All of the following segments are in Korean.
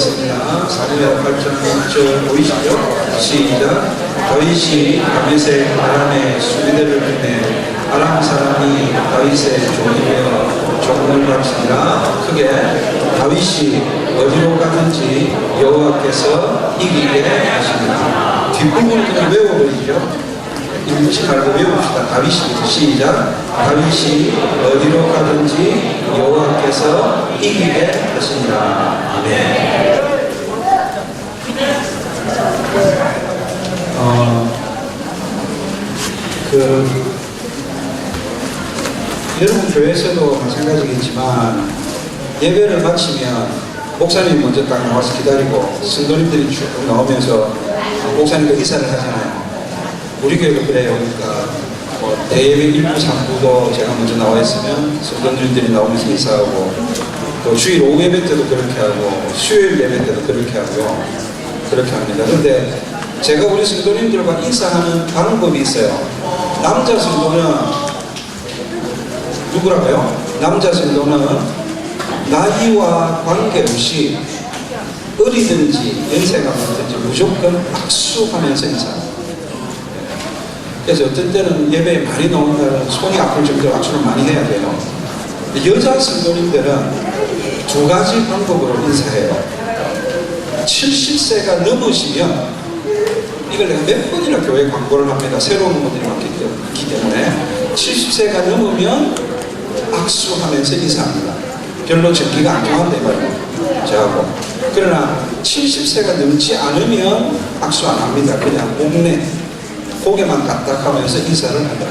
하겠습니다. 사무엘 8장 1절 보이시죠? 시작. 다윗이 다윗의 아람의 수비대를 끝내 아람 사람이 다윗의 종이 되어 종을 바치니라. 크게 다윗이 어디로 가든지 여호와께서 이기게 하시니라. 뒷부분을 그냥 외워버리죠. 읽지 말고 외웁시다. 다윗이 시작. 다윗이 어디로 가든지 여호와께서 이기게 하시니라. 아멘. 여러분 교회에서도 마찬가지겠지만 예배를 마치면 목사님이 먼저 딱 나와서 기다리고 성도님들이 쭉 나오면서 목사님과 인사를 하잖아요. 우리 교회도 그래요. 그러니까 대예배 1부, 3부도 제가 먼저 나와 있으면 성도님들이 나오면서 인사하고, 또 주일 오후 예배 때도 그렇게 하고 수요일 예배 때도 그렇게 하고요. 그렇게 합니다. 그런데 제가 우리 성도님들과 인사하는 방법이 있어요. 남자 성도는 누구라고요? 남자 성도는 나이와 관계없이 어리든지 연세가 많든지 무조건 악수하면서 인사합니다. 그래서 어떤 때는 예배에 많이 나온 날은 손이 아플 정도로 악수를 많이 해야 돼요. 여자 성도님들은 두 가지 방법으로 인사해요. 70세가 넘으시면, 이걸 내가 몇 번이나 교회 광고를 합니다. 새로운 분들이 많기 때문에 70세가 넘으면 악수하면서 인사합니다. 별로 전기가 안 통한다 이 말이에요. 저하고. 그러나 70세가 넘지 않으면 악수 안 합니다. 그냥 목내 고개만 까딱하면서 인사를 한다.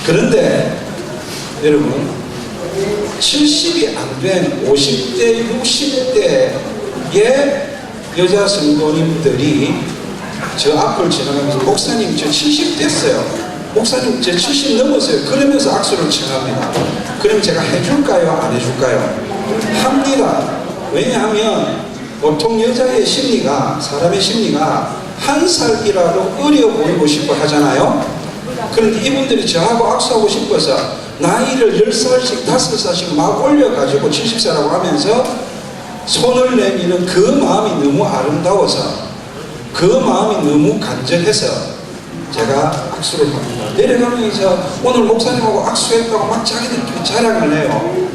그런데 여러분 70이 안 된 50대 60대의 여자 성도님들이 저 앞을 지나가면서 목사님 저 70 됐어요, 목사님 저 70 넘었어요, 그러면서 악수를 청합니다. 그럼 제가 해줄까요? 안 해줄까요? 합니다. 왜냐하면 보통 여자의 심리가, 사람의 심리가 한 살이라도 어려 보이고 싶어 하잖아요. 그런데 이분들이 저하고 악수하고 싶어서 나이를 10살씩 5살씩 막 올려가지고 70세라고 하면서 손을 내미는 그 마음이 너무 아름다워서, 그 마음이 너무 간절해서 제가 악수를 합니다. 내려가면서 오늘 목사님하고 악수했다고 막 자기들끼리 자랑을 해요.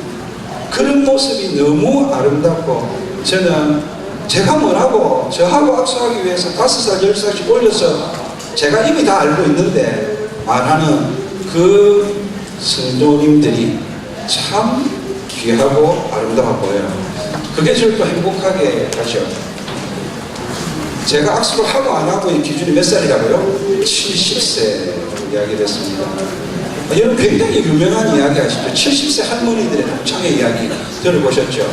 그런 모습이 너무 아름답고, 저는 제가 뭐라고 저하고 악수하기 위해서 5살 10살씩 올려서 제가 이미 다 알고 있는데 말하는 그 성도님들이 참 귀하고 아름다워 보여요. 그게 저를 또 행복하게 하죠. 제가 악수를 하고 안 하고의 기준이 몇 살이라고요? 70세 이야기를 했습니다. 여러분 굉장히 유명한 이야기 아시죠? 70세 할머니들의 동창회 이야기 들어보셨죠?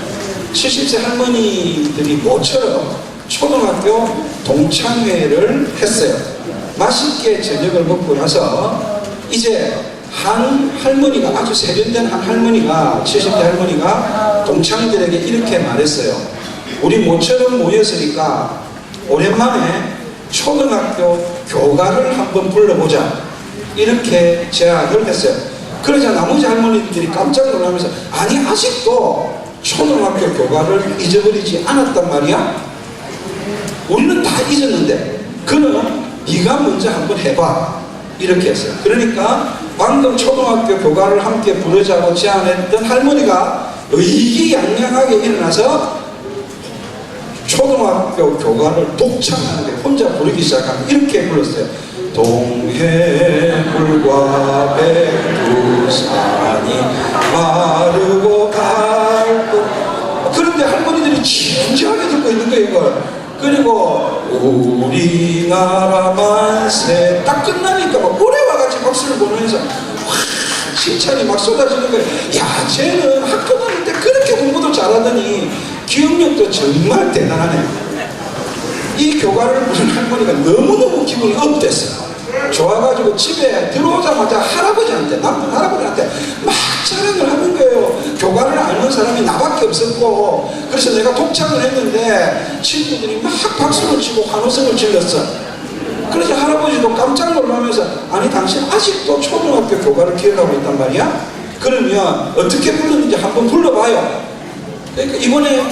70세 할머니들이 모처럼 초등학교 동창회를 했어요. 맛있게 저녁을 먹고 나서 이제 한 할머니가, 아주 세련된 한 할머니가, 70대 할머니가 동창들에게 이렇게 말했어요. 우리 모처럼 모였으니까 오랜만에 초등학교 교가를 한번 불러보자, 이렇게 제안을 했어요. 그러자 나머지 할머니들이 깜짝 놀라면서, 아니 아직도 초등학교 교가를 잊어버리지 않았단 말이야? 우리는 다 잊었는데 그는 네가 먼저 한번 해봐, 이렇게 했어요. 그러니까 방금 초등학교 교가를 함께 부르자고 제안했던 할머니가 의기양양하게 일어나서 초등학교 교가를 독창하는데 혼자 부르기 시작합니다. 이렇게 불렀어요. 동해물과 백두산이 마르고 닳고. 그런데 할머니들이 진지하게 듣고 있는 거예요, 이걸. 그리고 우리나라 만세 딱 끝나니까 막 노래와 같이 박수를 보내면서 와, 칭찬이 막 쏟아지는 거예요. 야, 쟤는 학교 다닐 때 그렇게 공부도 잘하더니 기억력도 정말 대단하네. 이 교가를 부른 할머니가 너무너무 기분이 업됐어요. 좋아가지고 집에 들어오자마자 할아버지한테, 남편 할아버지한테 막 자랑을 하는 거예요. 교가를 아는 사람이 나밖에 없었고, 그래서 내가 독창을 했는데 친구들이 막 박수를 치고 환호성을 질렀어. 그래서 할아버지도 깜짝 놀라면서, 아니 당신 아직도 초등학교 교가를 기억하고 있단 말이야? 그러면 어떻게 불렀는지 한번 불러봐요. 그러니까 이번에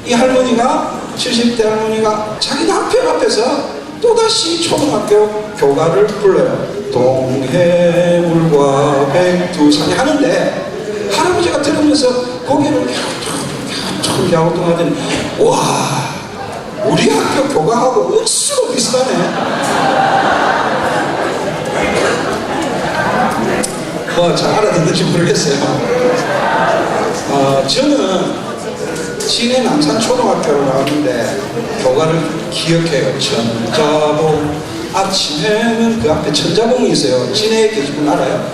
이 할머니가 70대 할머니가 자기 남편 앞에서 또다시 초등학교 교가를 불러요. 동해물과 백두산이 하는데 할아버지가 들으면서 고개를 갸우뚱하더니 와 우리 학교 교가하고 억수로 비슷하네. 뭐 잘 알아듣는지 모르겠어요. 저는 진해 남산초등학교를 나왔는데 교가를 기억해요. 천자봉 아침에는 그 앞에 천자봉이 있어요. 진해에 계신 분 알아요?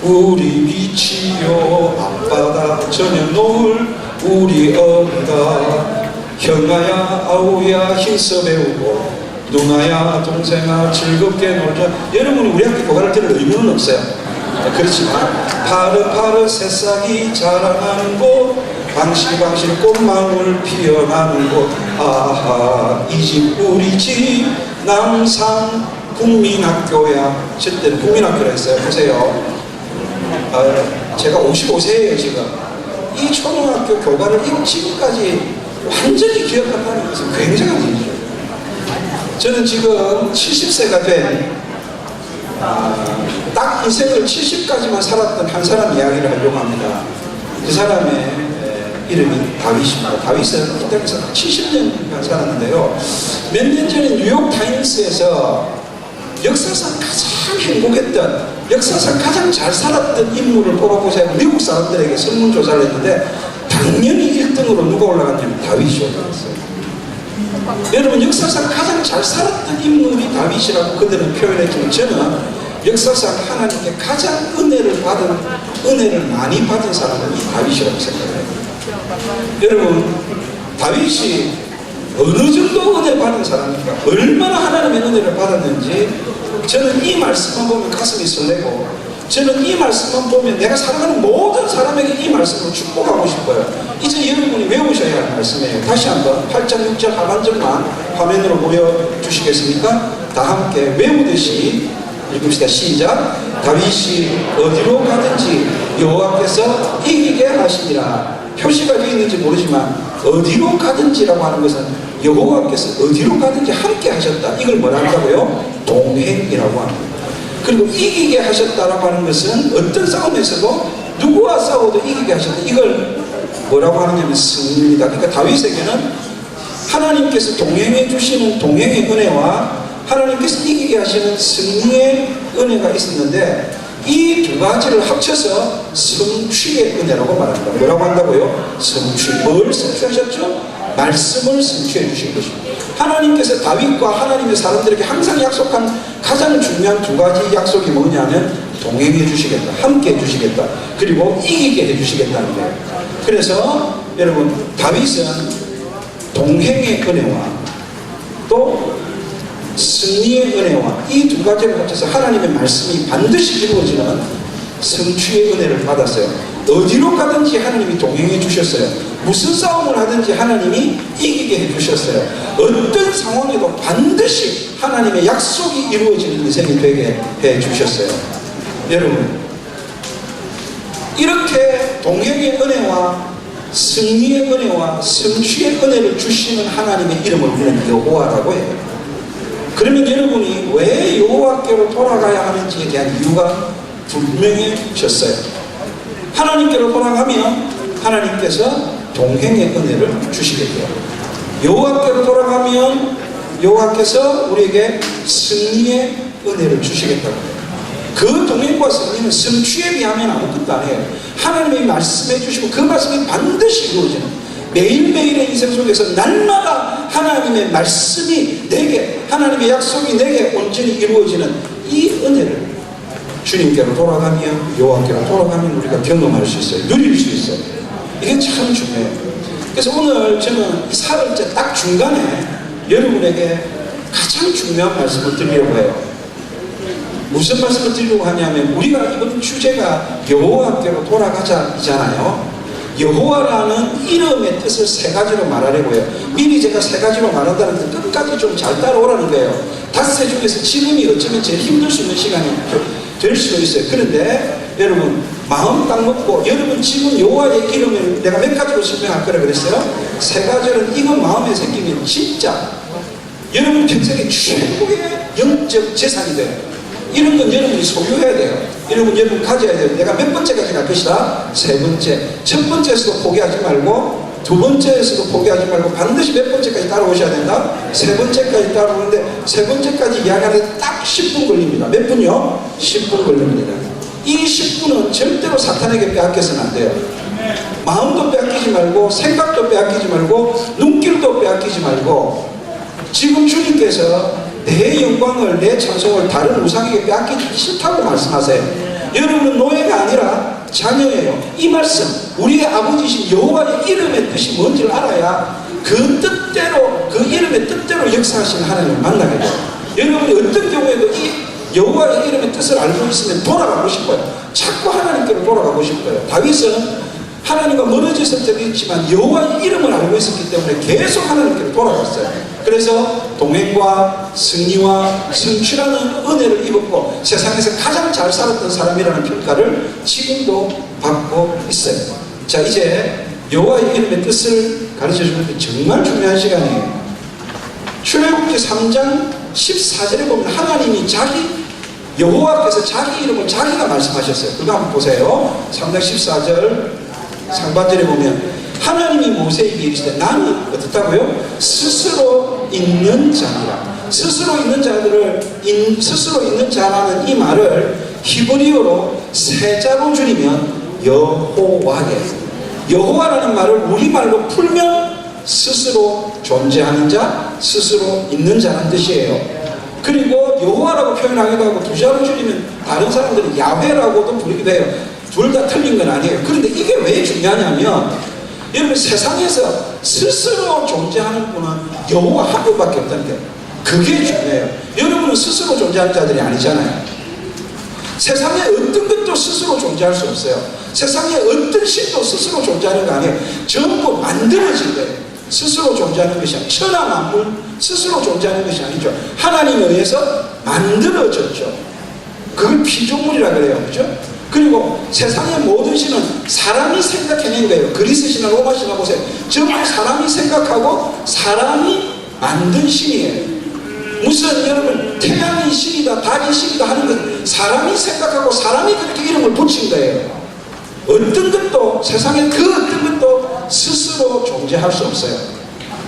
우리 빛이요 앞바다 저녁 노을 우리 어른가 형아야 아우야 힘써 배우고 누나야 동생아 즐겁게 놀자. 여러분이 우리 학교 교가를 들을 의무는 없어요. 그렇지만 파릇파릇 새싹이 자라나는 곳 방실방실 꽃망울 피어나는 곳 아하 이 집 우리 집 남산 국민학교야. 저때는 국민학교라 했어요. 보세요. 제가 55세예요 지금. 이 초등학교 교가를 지금까지 완전히 기억한다는 것은 굉장한 일이죠. 저는 지금 70세가 된 딱 인생을 70까지만 살았던 한 사람 이야기를 하려고 합니다. 그 사람의 이름이 다윗입니다. 다윗은 이 땅에서 70년 살았는데요. 몇 년 전에 뉴욕타임스에서 역사상 가장 행복했던, 역사상 가장 잘 살았던 인물을 뽑아보세요. 미국 사람들에게 설문조사를 했는데 당연히 1등으로 누가 올라갔냐면 다윗이 올라갔어요. 여러분 역사상 가장 잘 살았던 인물이 다윗이라고 그들은 표현했지만 저는 역사상 하나님께 가장 은혜를 많이 받은 사람은 이 다윗이라고 생각해요. 여러분 다윗이 어느 정도 은혜 받은 사람입니까? 얼마나 하나님의 은혜를 받았는지 저는 이 말씀만 보면 가슴이 설레고 저는 이 말씀만 보면 내가 사랑하는 모든 사람에게 이 말씀을 축복하고 싶어요. 이제 여러분이 외우셔야 할 말씀이에요. 다시 한번 8장 6절 하반절만 화면으로 보여주시겠습니까? 다 함께 외우듯이 읽읍시다. 시작. 다윗이 어디로 가든지 여호와께서 이기게 하시니라. 표시가 되어 있는지 모르지만 어디로 가든지라고 하는 것은 여호와께서 어디로 가든지 함께 하셨다. 이걸 뭐라 한다고요? 동행이라고 합니다. 그리고 이기게 하셨다라고 하는 것은 어떤 싸움에서도 누구와 싸워도 이기게 하셨다. 이걸 뭐라고 하느냐면 승리입니다. 그러니까 다윗에게는 하나님께서 동행해 주시는 동행의 은혜와 하나님께서 이기게 하시는 승리의 은혜가 있었는데 이 두 가지를 합쳐서 성취의 은혜라고 말합니다. 뭐라고 한다고요? 성취. 뭘 성취하셨죠? 말씀을 성취해 주신 것입니다. 하나님께서 다윗과 하나님의 사람들에게 항상 약속한 가장 중요한 두 가지 약속이 뭐냐면 동행해 주시겠다, 함께 해 주시겠다, 그리고 이기게 해 주시겠다는 거예요. 그래서 여러분 다윗은 동행의 은혜와 또 승리의 은혜와 이 두 가지를 합쳐서 하나님의 말씀이 반드시 이루어지는 성취의 은혜를 받았어요. 어디로 가든지 하나님이 동행해 주셨어요. 무슨 싸움을 하든지 하나님이 이기게 해 주셨어요. 어떤 상황에도 반드시 하나님의 약속이 이루어지는 인생이 되게 해 주셨어요. 여러분 이렇게 동행의 은혜와 승리의 은혜와 성취의 은혜를 주시는 하나님의 이름을 우리는 여호와라고 해요. 그러면 여러분이 왜 여호와께로 돌아가야 하는지에 대한 이유가 분명해졌어요. 하나님께로 돌아가면 하나님께서 동행의 은혜를 주시겠고요. 여호와께로 돌아가면 여호와께서 우리에게 승리의 은혜를 주시겠다고 해요. 그 동행과 승리는 성취에 비하면 아무것도 아니에요. 하나님의 말씀해 주시고 그 말씀이 반드시 이루어지는 매일매일의 인생 속에서 날마다 하나님의 말씀이 내게 하나님의 약속이 내게 온전히 이루어지는 이 은혜를 주님께로 돌아가면 여호와께로 돌아가면 우리가 경험할 수 있어요. 누릴 수 있어요. 이게 참 중요해요. 그래서 오늘 저는 이 사흘째 딱 중간에 여러분에게 가장 중요한 말씀을 드리려고 해요. 무슨 말씀을 드리려고 하냐면 우리가 이번 주제가 여호와께로 돌아가자이잖아요. 여호와라는 이름의 뜻을 세 가지로 말하려고 해요. 미리 제가 세 가지로 말한다는 데 끝까지 좀 잘 따라오라는 거예요. 닷새 중에서 지금이 어쩌면 제일 힘들 수 있는 시간이 될 수도 있어요. 그런데 여러분 마음 딱 먹고, 여러분 지금 여호와의 이름을 내가 몇 가지로 설명할 거라 그랬어요? 세 가지는 이거 마음에 생기면 진짜 여러분 평생에 최고의 영적 재산이 돼요. 이런 건 여러분이 소유해야 돼요. 여러분 가져야 돼요. 내가 몇 번째까지 갈 것이다? 세 번째. 첫 번째에서도 포기하지 말고, 두 번째에서도 포기하지 말고, 반드시 몇 번째까지 따라오셔야 된다? 세 번째까지 따라오는데, 세 번째까지 이야기하는데 딱 10분 걸립니다. 몇 분요? 10분 걸립니다. 이 10분은 절대로 사탄에게 빼앗겨서는 안 돼요. 마음도 빼앗기지 말고, 생각도 빼앗기지 말고, 눈길도 빼앗기지 말고, 지금 주님께서 내 영광을, 내 찬송을 다른 우상에게 빼앗기기 싫다고 말씀하세요. 여러분은 노예가 아니라 자녀예요. 이 말씀, 우리의 아버지신 여호와의 이름의 뜻이 뭔지를 알아야 그 뜻대로, 그 이름의 뜻대로 역사하시는 하나님을 만나게 돼요. 여러분이 어떤 경우에도 이 여호와의 이름의 뜻을 알고 있으면 돌아가고 싶어요. 자꾸 하나님께로 돌아가고 싶어요. 다윗은 하나님과 멀어졌을 때도 있지만 여호와의 이름을 알고 있었기 때문에 계속 하나님께로 돌아갔어요. 그래서 동행과 승리와 성취라는 은혜를 입었고 세상에서 가장 잘 살았던 사람이라는 평가를 지금도 받고 있어요. 자, 이제 여호와의 이름의 뜻을 가르쳐 주는데 정말 중요한 시간이에요. 출애굽기 3장 14절에 보면 하나님이 여호와께서 자기 이름을 자기가 말씀하셨어요. 그거 한번 보세요. 3장 14절 상반절에 보면 하나님이 모세에게 이르시되 나는 어떻다고요? 스스로 있는 자니라. 스스로 있는 자라는 이 말을 히브리어로 세자로 줄이면 여호와예요. 여호와라는 말을 우리말로 풀면 스스로 존재하는 자, 스스로 있는 자라는 뜻이에요. 그리고 여호와라고 표현하기도 하고 두 자로 줄이면 다른 사람들은 야훼라고도 부르기도 해요. 둘 다 틀린 건 아니에요. 그런데 이게 왜 중요하냐면 여러분 세상에서 스스로 존재하는 분은 여호와 한 분밖에 없다는데 그게 중요해요. 여러분은 스스로 존재하는 자들이 아니잖아요. 세상에 어떤 것도 스스로 존재할 수 없어요. 세상에 어떤 신도 스스로 존재하는 거 아니에요. 전부 만들어진 거예요. 스스로 존재하는 것이 아니에요. 천하 만물 스스로 존재하는 것이 아니죠. 하나님에 의해서 만들어졌죠. 그걸 피조물이라 그래요. 그죠? 그리고 세상의 모든 신은 사람이 생각해낸 거예요. 그리스 신화, 로마 신화 보세요. 전부 사람이 생각하고 사람이 만든 신이에요. 무슨 여러분 태양이 신이다, 달이 신이다 하는 건 사람이 생각하고 사람이 그렇게 이름을 붙인 거예요. 어떤 것도 세상에 그 어떤 것도 스스로 존재할 수 없어요.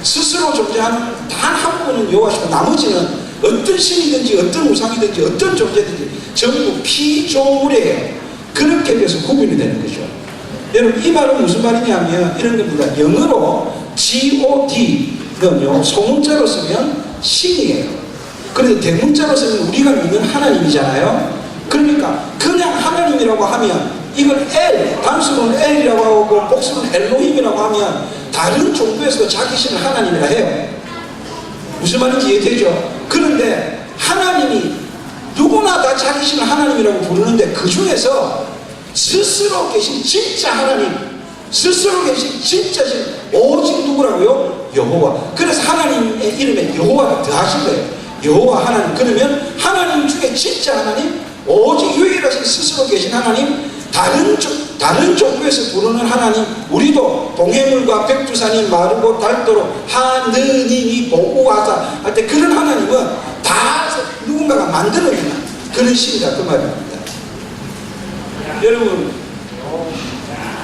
스스로 존재하는 단 한 분은 여호와시고 나머지는 어떤 신이든지 어떤 우상이든지 어떤 존재든지 전부 피조물이에요. 그렇게 돼서 구분이 되는 거죠. 여러분 이 말은 무슨 말이냐면 이런 겁니다. 영어로 God는요 소문자로 쓰면 신이에요. 그런데 대문자로 쓰면 우리가 믿는 하나님이잖아요. 그러니까 그냥 하나님이라고 하면 이걸 단수는 L이라고 하고 복수는 엘로힘이라고 하면 다른 종교에서도 자기 신을 하나님이라 해요. 무슨 말인지 이해되죠? 그런데 하나님이 누구나 다 자기 신을 하나님이라고 부르는데 그 중에서 스스로 계신 진짜 하나님, 스스로 계신 진짜 신, 오직 누구라고요? 여호와. 그래서 하나님의 이름에 여호와가 더하신 거예요. 여호와 하나님. 그러면 하나님 중에 진짜 하나님, 오직 유일하신 스스로 계신 하나님, 다른 종교에서 부르는 하나님, 우리도 동해물과 백두산이 마르고 닳도록 하느님이 보호하사 할 때 그런 하나님은 다 누군가가 만들어내는 그런 신이다 그 말입니다. 여러분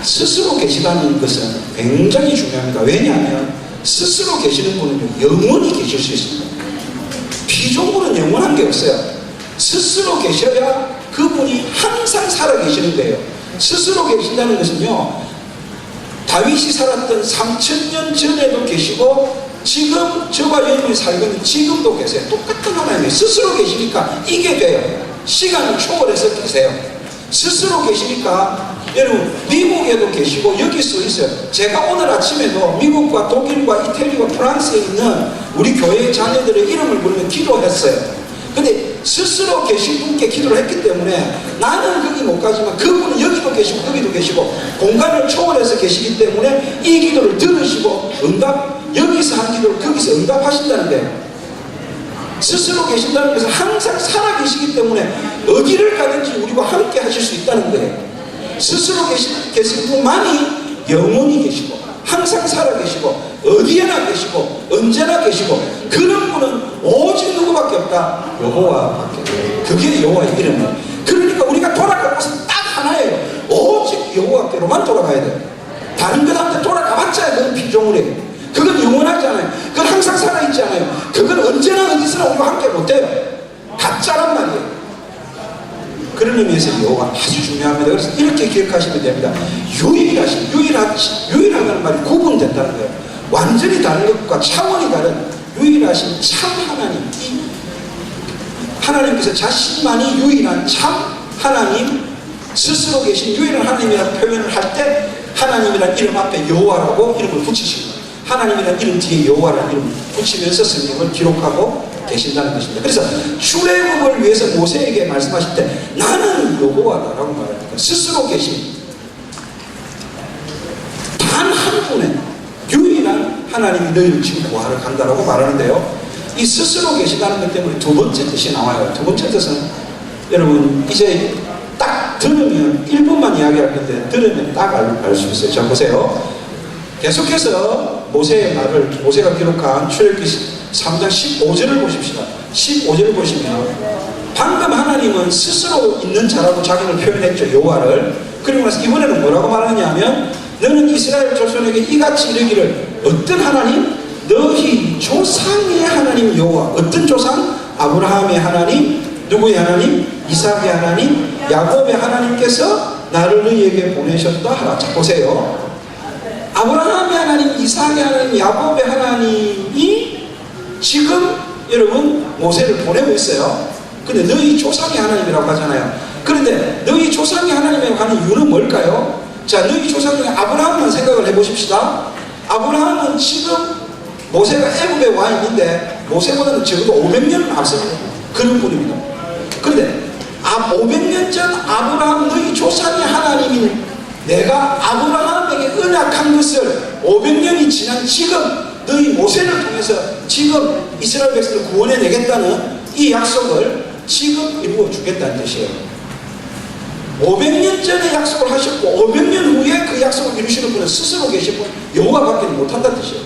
스스로 계시다는 것은 굉장히 중요합니다. 왜냐하면 스스로 계시는 분은 영원히 계실 수 있습니다. 피조물은 영원한 게 없어요. 스스로 계셔야 그분이 항상 살아계시는 거예요. 스스로 계신다는 것은요 다윗이 살았던 3000년 전에도 계시고 지금 저와 여러분이 살고 있는 지금도 계세요. 똑같은 하나님이 스스로 계시니까 이게 돼요. 시간을 초월해서 계세요. 스스로 계시니까 여러분 미국에도 계시고 여기 써 있어요. 제가 오늘 아침에도 미국과 독일과 이태리와 프랑스에 있는 우리 교회의 자녀들의 이름을 부르며 기도했어요. 근데 스스로 계신 분께 기도를 했기 때문에 나는 거기 못 가지만 그분은 여기도 계시고 거기도 계시고 공간을 초월해서 계시기 때문에 이 기도를 들으시고 여기서 한 기도를 거기서 응답하신다는 거예요. 스스로 계신다는 것은 항상 살아계시기 때문에 어디를 가든지 우리와 함께 하실 수 있다는 거예요. 스스로 계신 분만이 영원히 계시고 항상 살아계시고 어디에나 계시고 언제나 계시고 그런 분은 오직 누구밖에 없다? 여호와밖에 없다. 그게 여호와의 이름이에요. 그러니까 우리가 돌아갈 곳은 딱 하나예요. 오직 여호와께로만 돌아가야 돼요. 다른 것한테 돌아가봤자 그건 피조물이에요. 그건 영원하지 않아요. 그건 항상 살아있지 않아요. 그건 언제나 어디서나 우리와 함께 못해요. 가짜란 말이에요. 그런 의미에서 여호가 아주 중요합니다. 그래서 이렇게 기억하시면 됩니다. 유일하다는 말이 구분된다는 거예요. 완전히 다른 것과 차원이 다른 유일하신 참 하나님. 이 하나님께서 자신만이 유일한 참 하나님, 스스로 계신 유일한 하나님이라는 표현을 할 때 하나님이라는 이름 앞에 여호와라고 이름을 붙이신 거예요. 하나님이라는 이름 뒤에 여호와라는 이름을 붙이면서 성경을 기록하고 계신다는 것입니다. 그래서 출애굽을 위해서 모세에게 말씀하실 때 나는 여호와다라고 말합니다. 스스로 계신 단 한 분의 유일한 하나님이 너희를 지금 구하러 간다라고 말하는데요. 이 스스로 계시다는 것 때문에 두 번째 뜻이 나와요. 두 번째 뜻은 여러분 이제 딱 들으면 1분만 이야기할 건데 들으면 딱 알 수 있어요. 자 보세요. 계속해서 모세의 말을 모세가 기록한 출애굽기 3장 15절을 보십시다. 15절을 보시면 방금 하나님은 스스로 있는 자라고 자기를 표현했죠. 여호와를. 그리고 나서 이번에는 뭐라고 말하느냐면 너는 이스라엘 조선에게 이같이 이르기를 어떤 하나님? 너희 조상의 하나님 여호와. 어떤 조상? 아브라함의 하나님, 누구의 하나님? 이삭의 하나님, 야곱의 하나님께서 나를 너희에게 보내셨다 하라. 자 보세요. 아브라함의 하나님, 이삭의 하나님, 야곱의 하나님이 지금 여러분 모세를 보내고 있어요. 근데 너희 조상의 하나님이라고 하잖아요. 그런데 너희 조상의 하나님이라고 하는 이유는 뭘까요? 자, 너희 조상 중에 아브라함만 생각을 해보십시다. 아브라함은 지금 모세가 애굽에 와 있는데 모세보다는 적어도 500년 앞섭니다. 그런 분입니다. 그런데 500년 전 아브라함 너희 조상의 하나님인 내가 아브라함에게 언약한 것을 500년이 지난 지금 너희 모세를 통해서 지금 이스라엘 백성을 구원해 내겠다는 이 약속을 지금 이루어 주겠다는 뜻이에요. 500년 전에 약속을 하셨고 500년 후에 그 약속을 이루시는 분은 스스로 계신 분 여호와밖에 못한다는 뜻이에요.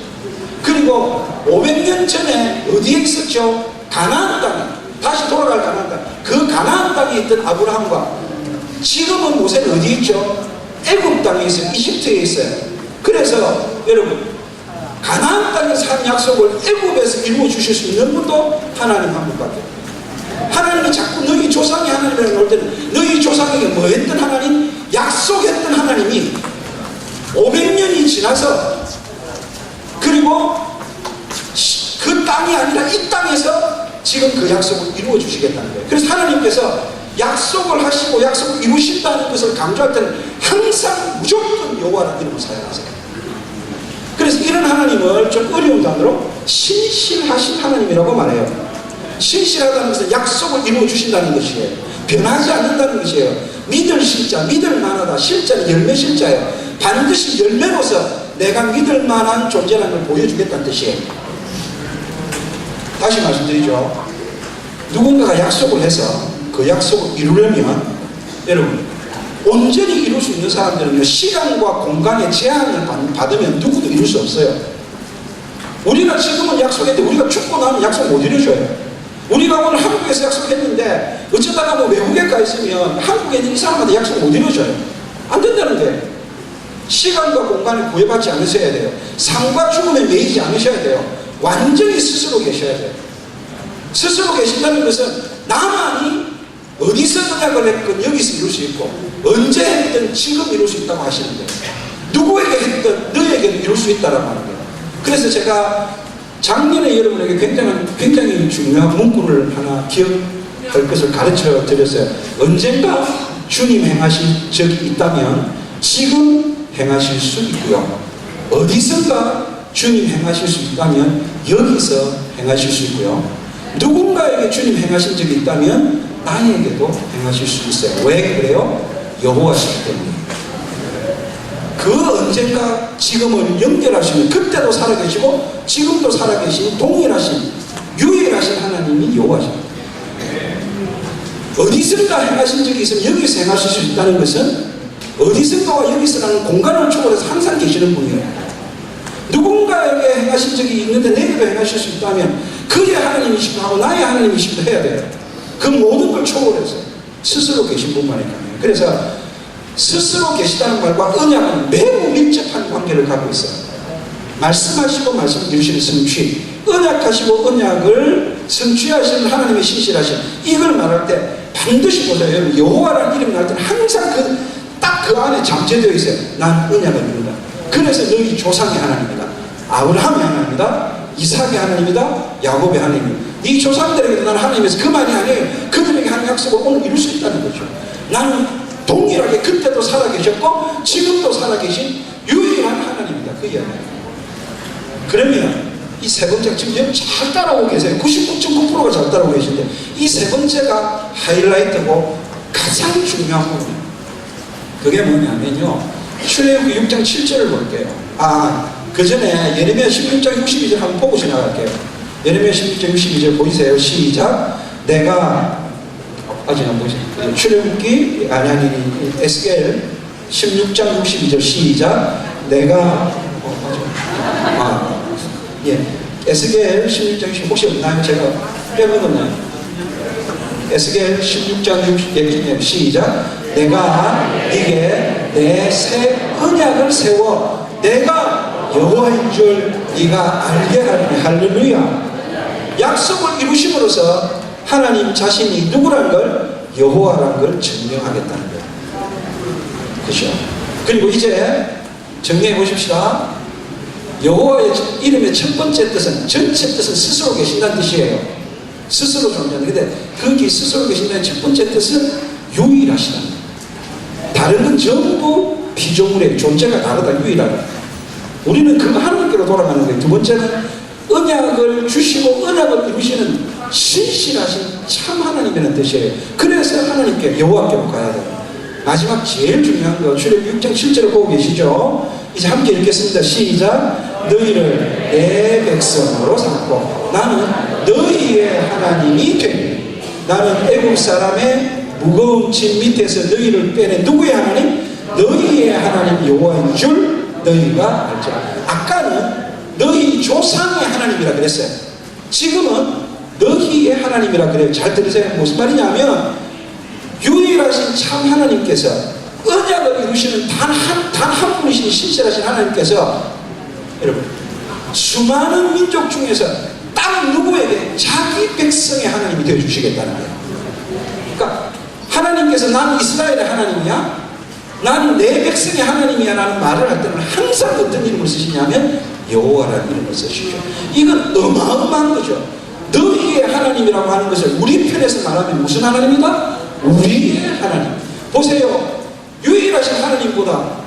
그리고 500년 전에 어디에 있었죠? 가나안 땅에 다시 돌아갈 가나안 땅. 그 가나안 땅에 있던 아브라함과 지금은 모세는 어디에 있죠? 애굽 땅에 있어요. 이집트에 있어요. 그래서 여러분 가나안 땅에서 한 약속을 애굽에서 이루어 주실 수 있는 분도 하나님 한 분밖에. 하나님이 자꾸 너희 조상의 하나님이라고 할 때는 너희 조상에게 뭐 했던 하나님? 약속했던 하나님이 500년이 지나서 그리고 그 땅이 아니라 이 땅에서 지금 그 약속을 이루어 주시겠다는 거예요. 그래서 하나님께서 약속을 하시고 약속을 이루신다는 것을 강조할 때는 항상 무조건 여호와라는 이름을 사용하세요. 그래서 이런 하나님을 좀 어려운 단어로 신실하신 하나님이라고 말해요. 신실하다는 것은 약속을 이루어 주신다는 것이에요. 변하지 않는다는 것이에요. 믿을 실자, 믿을 만하다. 실자는 열매 실자예요. 반드시 열매로서 내가 믿을 만한 존재라는 걸 보여주겠다는 뜻이에요. 다시 말씀드리죠. 누군가가 약속을 해서 그 약속을 이루려면 여러분 온전히 이룰 수 있는 사람들은요 시간과 공간의 제한을 받으면 누구도 이룰 수 없어요. 우리가 지금은 약속했는데 우리가 죽고 나면 약속 못 이루어줘요. 우리가 오늘 한국에서 약속했는데 어쩌다가 뭐 외국에 가 있으면 한국에 있는 이 사람한테 약속 못 이루어줘요. 안 된다는 거예요. 시간과 공간을 구애받지 않으셔야 돼요. 삶과 죽음에 매이지 않으셔야 돼요. 완전히 스스로 계셔야 돼요. 스스로 계신다는 것은 나만이 어디서 언약을 했건 여기서 이룰 수 있고 언제 했든 지금 이룰 수 있다고 하시는 거예요. 누구에게 했든 너에게도 이룰 수 있다라고 하는 거예요. 그래서 제가 작년에 여러분에게 굉장히 중요한 문구를 하나 기억할 것을 가르쳐 드렸어요. 언젠가 주님 행하신 적이 있다면 지금 행하실 수 있고요. 어디선가 주님 행하실 수 있다면 여기서 행하실 수 있고요. 누군가에게 주님 행하신 적이 있다면 나에게도 행하실 수 있어요. 왜 그래요? 여호와시기 때문에. 그 언젠가 지금을 연결하시는 그때도 살아계시고 지금도 살아계신 동일하신 유일하신 하나님이 여호와십니다. 어디선가 행하신 적이 있으면 여기서 행하실 수 있다는 것은 어디선가와 여기서라는 공간을 초월해서 항상 계시는 분이에요. 누군가에게 행하신 적이 있는데 내게도 행하실 수 있다면 그의 하나님이시기도 하고 나의 하나님이시기도 해야 돼요. 그 모든 걸 초월해서 스스로 계신 분만이 가능해요. 그래서 스스로 계시다는 말과 언약은 매우 밀접한 관계를 갖고 있어요. 말씀하시고 말씀 이루시는 성취, 언약하시고 언약을 성취하시는 하나님의 신실하심, 이걸 말할 때 반드시 보세요. 여러분, 여호와라는 이름 나올 때는 항상 딱 그 안에 잠재되어 있어요. 난 언약을 이룬다. 그래서 너희 조상의 하나님이다. 아브라함의 하나님이다. 이삭의 하나님이다. 야곱의 하나님이다. 네 조상들에게도 나는 하나님에서 그만이 아니에요. 그들에게 한 약속을 오늘 이룰 수 있다는 거죠. 나는 동일하게 그때도 살아계셨고 지금도 살아계신 유일한 하나님이다. 그 이야기. 그러면 이 세 번째 지금 여러분 잘 따라오고 계세요. 99.9%가 잘 따라오고 계신데 이 세 번째가 하이라이트고 가장 중요한 부분이에요. 그게 뭐냐면요, 출애굽기 6장 7절을 볼게요. 그 전에 예레미야 16장 62절 한번 보고 지나갈게요. 예레미야 16장 62절 보이세요? 시작. 내가 아직 안 보이세요? 출애굽기 에스겔 16장 62절 시작. 내가 에스겔 16장 62절 혹시 없나요? 제가 빼먹었나요? 에스겔 16장 62절 시작. 내가 네게 내 새 언약을 세워 내가 여호와인 줄 네가 알게 하리니. 할렐루야. 약속을 이루심으로써 하나님 자신이 누구라는 걸, 여호와라는 걸 증명하겠다는 거예요. 그렇죠? 그리고 이제 정리해 보십시다. 여호와의 이름의 첫 번째 뜻은, 전체 뜻은 스스로 계신다는 뜻이에요. 스스로 존재하는. 근데 거기 스스로 계신다는 첫 번째 뜻은 유일하시다는 거예요. 다른 건 전부 피조물의 존재가 다르다. 유일하다. 우리는 그거 하나님께로 돌아가는 거예요. 두 번째는 언약을 주시고 언약을 이루시는 신실하신 참 하나님이라는 뜻이에요. 그래서 하나님께, 여호와께로 가야 돼요. 마지막 제일 중요한 거 출애굽기 6장 7절을 보고 계시죠? 이제 함께 읽겠습니다. 시작. 너희를 내 백성으로 삼고 나는 너희의 하나님이 되니 나는 애국 사람의 무거운 짐 밑에서 너희를 빼낸 누구의 하나님? 너희의 하나님 여호와인 줄 너희가 알지. 아까는 너희 조상의 하나님이라 그랬어요. 지금은 너희의 하나님이라 그래요. 잘 들으세요. 무슨 말이냐면 유일하신 참 하나님께서, 언약을 이루시는 단 한 분이신 신실하신 하나님께서 여러분 수많은 민족 중에서 딱 누구에게 자기 백성의 하나님이 되어주시겠다는 거예요. 그러니까 하나님께서 나는 이스라엘의 하나님이야, 나는 내 백성의 하나님이야 라는 말을 할 때는 항상 어떤 이름을 쓰시냐면 여호와라는 이름을 쓰시죠. 이건 어마어마한 거죠. 너희의 하나님이라고 하는 것을 우리 편에서 말하면 무슨 하나님이다? 우리의 하나님. 보세요. 유일하신 하나님보다,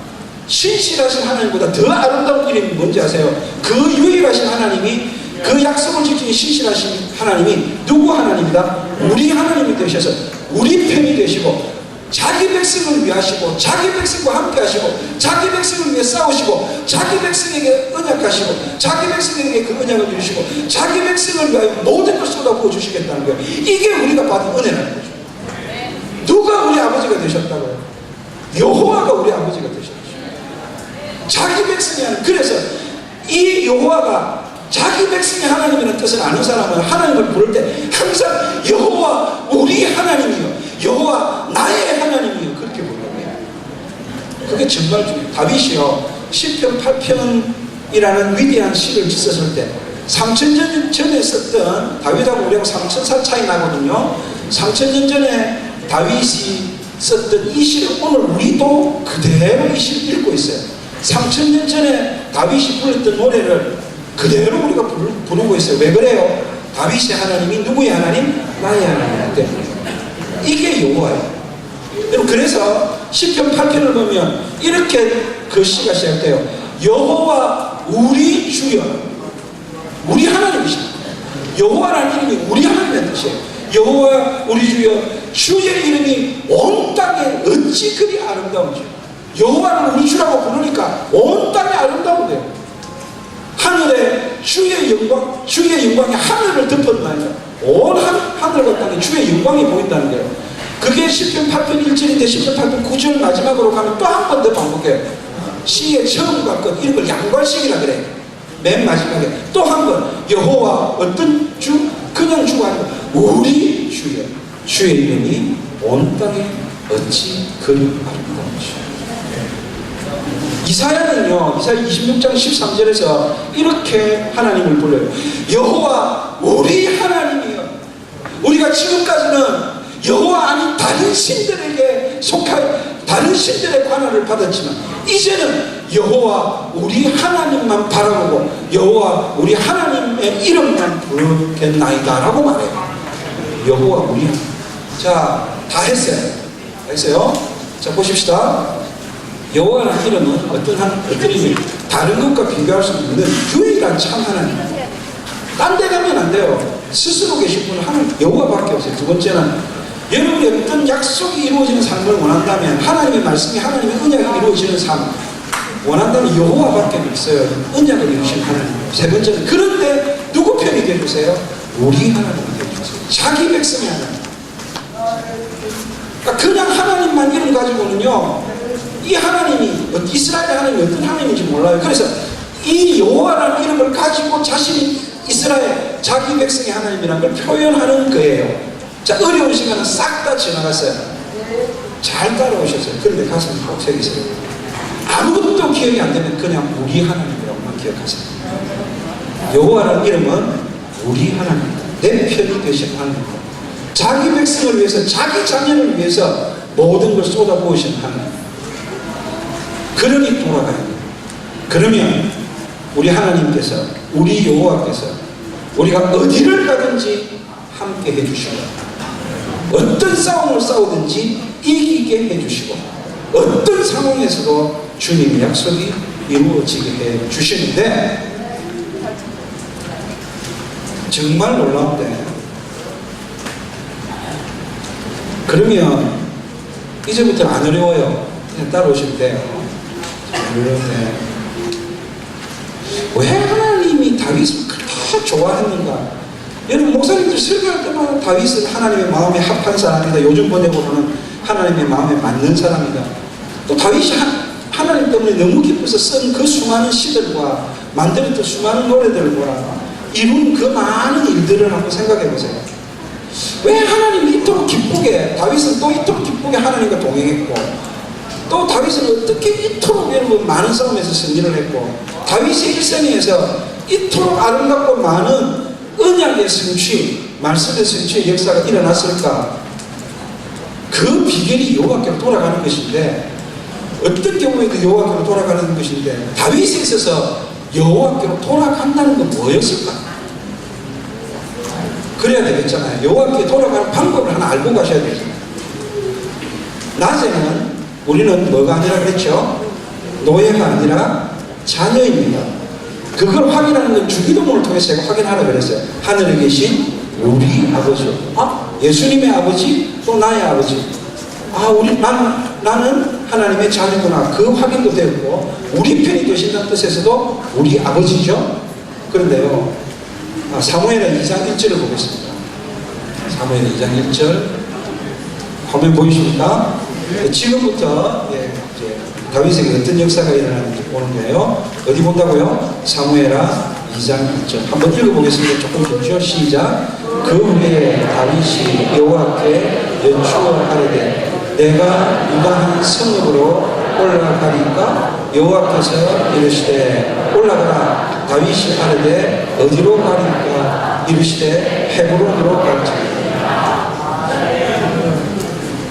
신실하신 하나님보다 더 아름다운 이름이 뭔지 아세요? 그 유일하신 하나님이, 그 약속을 지키는 신실하신 하나님이 누구 하나님이다? 우리 하나님이 되셔서 우리 편이 되시고 자기 백성을 위하시고 자기 백성과 함께 하시고 자기 백성을 위해 싸우시고 자기 백성에게 언약하시고 자기 백성에게 그 언약을 이루시고 자기 백성을 위하여 모든 걸 쏟아부어 주시겠다는 거예요. 이게 우리가 받은 은혜라는 거죠. 누가 우리 아버지가 되셨다고요? 여호와가 우리 아버지가 되셨죠. 자기 백성이 하는. 그래서 이 여호와가 자기 백성의 하나님이라는 뜻을 아는 사람은 하나님을 부를 때 항상 여호와 우리 하나님이요, 여호와 나의 하나님이요, 그렇게 부르는. 그게 정말 중요해요. 다윗이요 시편 8편이라는 위대한 시를 썼을 때 3000년 전에 썼던, 다윗하고 우리하고 3000살 차이 나거든요. 3000년 전에 다윗이 썼던 이 시를 오늘 우리도 그대로 이 시를 읽고 있어요. 3000년 전에 다윗이 불렀던 노래를 그대로 우리가 부르고 있어요. 왜 그래요? 다윗의 하나님이 누구의 하나님? 나의 하나님 때문에. 이게 여호와예요. 그래서 시편 8편을 보면 이렇게 그 시가 시작돼요. 여호와 우리 주여. 우리 하나님이십니다. 여호와라는 이름이 우리 하나님의 뜻이에요. 여호와 우리 주여, 주의 이름이 온 땅에 어찌 그리 아름다운지. 여호와를 우리 주라고 부르니까 온 땅에 아름다운데요. 하늘에 주의 영광이 하늘을 덮었나요? 온 하늘과 땅에 주의 영광이 보인다는 거예요. 그게 시편 8편 1절인데 시편 8편 9절 마지막으로 가면 또 한 번 더 반복해요. 시의 처음과 끝, 이런 걸 양괄식이라 그래. 맨 마지막에 또 한 번, 여호와 어떤 주? 그냥 주가 아니고 우리 주여, 주의 이름이 온 땅에 어찌 그리 아름다운지. 이사야는요, 이사야 26장 13절에서 이렇게 하나님을 불러요. 여호와 우리 하나님이여. 우리가 지금까지는 여호와 아닌 다른 신들에게 속하여 다른 신들의 관할을 받았지만 이제는 여호와 우리 하나님만 바라보고 여호와 우리 하나님의 이름만 부르겠나이다 라고 말해요. 여호와 우리 하나님. 자, 다 했어요. 자, 보십시다. 여호와라는 이름은 어떤 이름이 다른 것과 비교할 수 없는 유일한 참 하나님. 딴 데 가면 안 돼요. 스스로 계신 분은 하나님 여호와밖에 없어요. 두 번째는 여러분이 어떤 약속이 이루어지는 삶을 원한다면, 하나님의 말씀이, 하나님의 언약이 이루어지는 삶 원한다면 여호와밖에 없어요. 언약을 이루신 하나님. 세 번째는 그런데 누구 편이 되주세요? 우리 하나님이 되주세요. 자기 백성의 하나님. 그러니까 그냥 하나님만 이름 가지고는요, 이 하나님이 이스라엘 하나님이 어떤 하나님인지 몰라요. 그래서 이 여호와라는 이름을 가지고 자신이 이스라엘 자기 백성의 하나님이라는 걸 표현하는 거예요. 자, 어려운 시간은 싹 다 지나갔어요. 잘 따라오셨어요. 그런데 가슴에 꼭 새기세요. 아무것도 기억이 안 되면 그냥 우리 하나님이라고만 기억하세요. 여호와라는 이름은 우리 하나님, 내 편이 되신 하나님, 자기 백성을 위해서, 자기 자녀를 위해서 모든 걸 쏟아부으신 하나님. 그러니 돌아가야 돼요. 그러면 우리 하나님께서, 우리 여호와께서 우리가 어디를 가든지 함께 해주시고, 어떤 싸움을 싸우든지 이기게 해주시고, 어떤 상황에서도 주님의 약속이 이루어지게 해주시는데, 정말 놀라운데, 그러면 이제부터 안 어려워요. 그냥 따라오시면 돼요. 어려운데 왜 하나님이 다윗을 그렇게 좋아했는가? 여러분, 목사님들 설교할 때마다 다윗은 하나님의 마음에 합한 사람이다. 요즘 번역으로는 하나님의 마음에 맞는 사람이다. 또 다윗이 하나님 때문에 너무 기뻐서 쓴 그 수많은 시들과 만들었던 수많은 노래들과 이룬 그 많은 일들을 한번 생각해 보세요. 왜 하나님이 이토록 기쁘게, 다윗은 또 이토록 기쁘게 하나님과 동행했고, 또 다윗은 어떻게 이토록 여러분 많은 싸움에서 승리를 했고, 다윗의 일생에서 이토록 아름답고 많은 언약의 성취, 말씀의 성취의 역사가 일어났을까? 그 비결이 여호와께로 돌아가는 것인데, 어떤 경우에도 여호와께로 돌아가는 것인데, 다윗에 있어서 여호와께로 돌아간다는 건 뭐였을까? 그래야 되겠잖아요. 여호와께 돌아가는 방법을 하나 알고 가셔야 되잖아요. 낮에는 우리는 뭐가 아니라 그랬죠? 노예가 아니라 자녀입니다. 그걸 확인하는 건 주기도문을 통해서 제가 확인하라 그랬어요. 하늘에 계신 우리 아버지. 예수님의 아버지, 또 나의 아버지. 나는 하나님의 자녀구나. 그 확인도 되고, 우리 편이 되신다는 뜻에서도 우리 아버지죠. 그런데요, 사무엘하 2장 1절을 보겠습니다. 사무엘하 2장 1절 화면 보이십니까? 지금부터 이제 다윗에게 어떤 역사가 일어나는지 보는 거예요. 어디 본다고요? 사무엘하 2장 1절 한번 읽어보겠습니다. 조금 좋죠? 시작. 그 후에 다윗이 여호와께 여쭈어가로되 내가 유다한 성읍으로 올라가리까? 여호와께서 이르시되 올라가라. 다윗이 가로되 어디로 가리까? 이르시되 헤브론으로 갈지니라.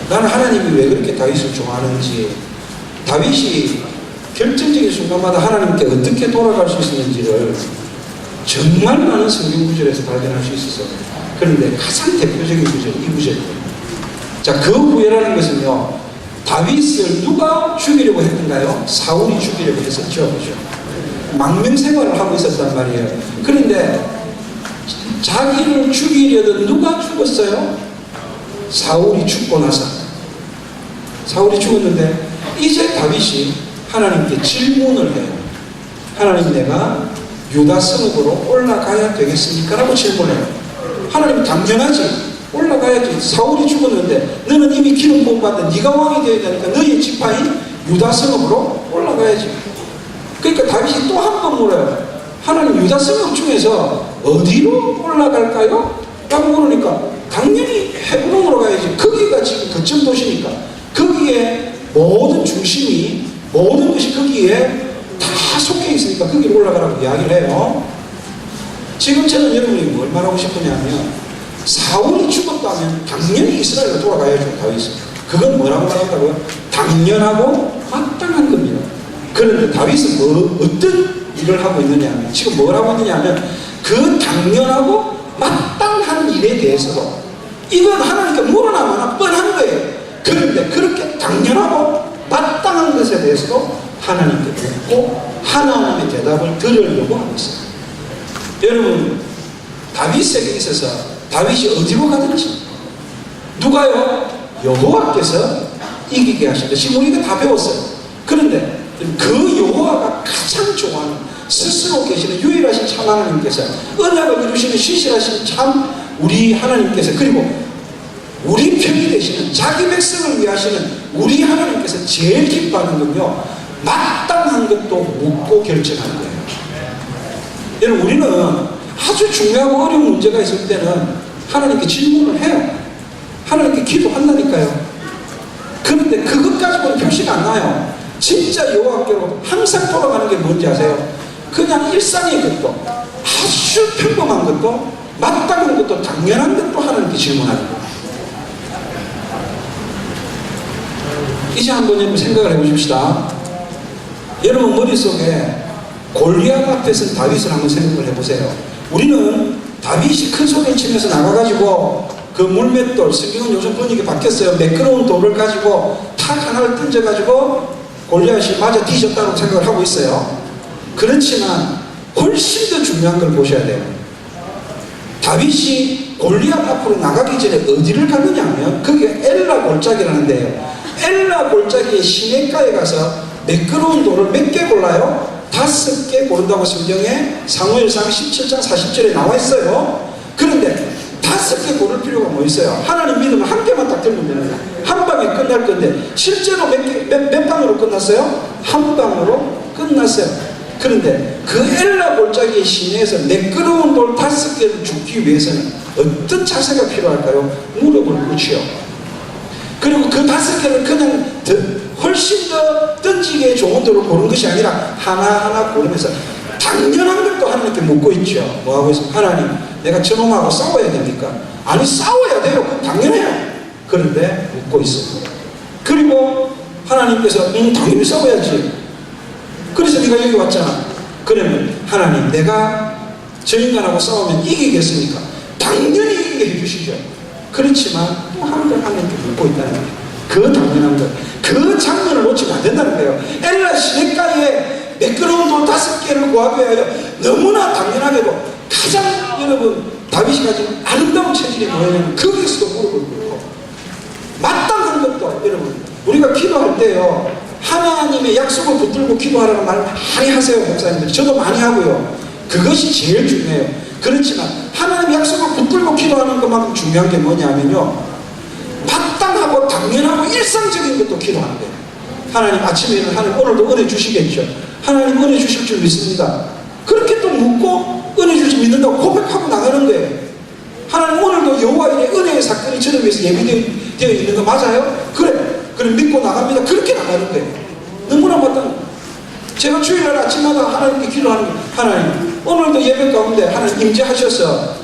나는 하나님이 왜 그렇게 다윗을 좋아하는지, 다윗이 결정적인 순간마다 하나님께 어떻게 돌아갈 수 있었는지를 정말 많은 성경 구절에서 발견할 수 있었어요. 그런데 가장 대표적인 구절이 이 구절이에요. 자, 그 후에라는 것은요, 다윗을 누가 죽이려고 했던가요? 사울이 죽이려고 했었죠. 그죠? 망명 생활을 하고 있었단 말이에요. 그런데 자기를 죽이려던 누가 죽었어요? 사울이 죽고 나서. 사울이 죽었는데 이제 다윗이 하나님께 질문을 해요. 하나님, 내가 유다 성읍으로 올라가야 되겠습니까? 라고 질문해요. 하나님 당연하지. 올라가야지. 사울이 죽었는데 너는 이미 기름 못 받는 네가 왕이 되어야 되니까 너희 지파인 유다 성읍으로 올라가야지. 그러니까 다윗이 또 한 번 물어요. 하나님 유다 성읍 중에서 어디로 올라갈까요? 라고 물으니까 당연히 헤브론으로 가야지. 거기가 지금 거점 도시니까 거기에 모든 중심이 모든 것이 거기에 다 속해 있으니까 거기로 올라가라고 이야기를 해요. 지금 저는 여러분이 뭘 말하고 싶으냐면 사울이 죽었다면 당연히 이스라엘로 돌아가야죠. 다윗은. 그건 뭐라고 말한다고요? 당연하고 마땅한 겁니다. 그런데 다윗은 어떤 일을 하고 있느냐, 지금 뭘 하고 있느냐 하면 그 당연하고 마땅한 일에 대해서도 이건 하나님께 물어나마나 뻔한 거예요. 그런데 그렇게 당연하고 마땅한 것에 대해서도 하나님께 묻고 하나님의 대답을 들으려고 하고 있어요. 여러분, 다윗에게 있어서 다윗이 어디로 가든지 누가요? 여호와께서 이기게 하신다. 지금 우리가 다 배웠어요. 그런데 그 여호와가 가장 좋아하는 스스로 계시는 유일하신 참 하나님께서 언약을 이루시는 신실하신 참 우리 하나님께서 그리고 우리 편이 되시는 자기 백성을 위하시는 우리 하나님께서 제일 기뻐하는 건요, 마땅한 것도 묻고 결정하는 거예요. 여러분, 우리는 아주 중요하고 어려운 문제가 있을 때는 하나님께 질문을 해요. 하나님께 기도한다니까요. 그런데 그것 가지고는 표시가 안 나요. 진짜 여호와께로 항상 돌아가는 게 뭔지 아세요? 그냥 일상의 것도 아주 평범한 것도 마땅한 것도 당연한 것도 하나님께 질문하는 거예요. 이제 한번 여러분 생각을 해보십시다. 여러분 머릿속에 골리앗 앞에서 다윗을 한번 생각을 해보세요. 우리는 다윗이 큰 소리를 치면서 나가가지고 그 물맷돌, 성경은 요즘 번역이 바뀌었어요. 매끄러운 돌을 가지고 탁 하나를 던져가지고 골리앗이 맞아 뒤졌다고 생각을 하고 있어요. 그렇지만 훨씬 더 중요한 걸 보셔야 돼요. 다윗이 골리앗 앞으로 나가기 전에 어디를 갔느냐 하면 그게 엘라 골짜기라는 데예요. 엘라 골짜기의 시냇가에 가서 매끄러운 돌을 몇 개 골라요? 5개 고른다고 성경에 사무엘상 17장 40절에 나와 있어요. 그런데 5개 고를 필요가 뭐 있어요? 하나님 믿으면 한 개만 딱 들면 되는 거야. 한 방에 끝날 건데 실제로 몇 방으로 끝났어요? 한 방으로 끝났어요. 그런데 그 엘라 골짜기의 시내에서 매끄러운 돌 5개를 줍기 위해서는 어떤 자세가 필요할까요? 무릎을 꿇지요. 그리고 그 5개를 그냥 훨씬 더 던지기에 좋은 돌을 고른 것이 아니라 하나하나 고르면서 당연한 것도 하나님께 묻고 있죠. 뭐하고 있어요? 하나님, 내가 저놈하고 싸워야 됩니까? 아니, 싸워야 돼요. 그건 당연해요. 그런데 묻고 있어요. 그리고 하나님께서 당연히 싸워야지. 그래서 네가 여기 왔잖아. 그러면 하나님, 내가 저 인간하고 싸우면 이기겠습니까? 당연히 이기게 해주시죠. 그렇지만 또 한 번 하나님께 묻고 있다는 거예요. 그 당연한 것, 그 장면을 놓치면 안 된다는 거예요. 엘라 시냇가에 매끄러운 돌 5개를 구하기 위하여 너무나 당연하게도 가장 여러분 다윗이 가진 아름다운 체질이 뭐냐면 거기서도 무릎을 꿇고 마땅한 것도 여러분 우리가 기도할 때요 하나님의 약속을 붙들고 기도하라는 말 많이 하세요. 목사님들 저도 많이 하고요. 그것이 제일 중요해요. 그렇지만 하나님의 약속을 붙들고 기도하는 것만큼 중요한 게 뭐냐면요 마땅하고 당연하고 일상적인 것도 기도하는 거예요. 하나님 아침에 하나님 오늘도 은혜 주시겠죠. 하나님 은혜 주실 줄 믿습니다. 그렇게 또 묻고 은혜 주실 줄 믿는다고 고백하고 나가는 거예요. 하나님 오늘도 여호와의 은혜의 사건이 저를 위해서 예비되어 있는 거 맞아요? 그래. 그럼 믿고 나갑니다. 그렇게 나가는 거예요. 너무나 마땅해요. 제가 주일날 아침마다 하나님께 기도하는 거예요. 하나님 오늘도 예배 가운데 하나님 임재하셔서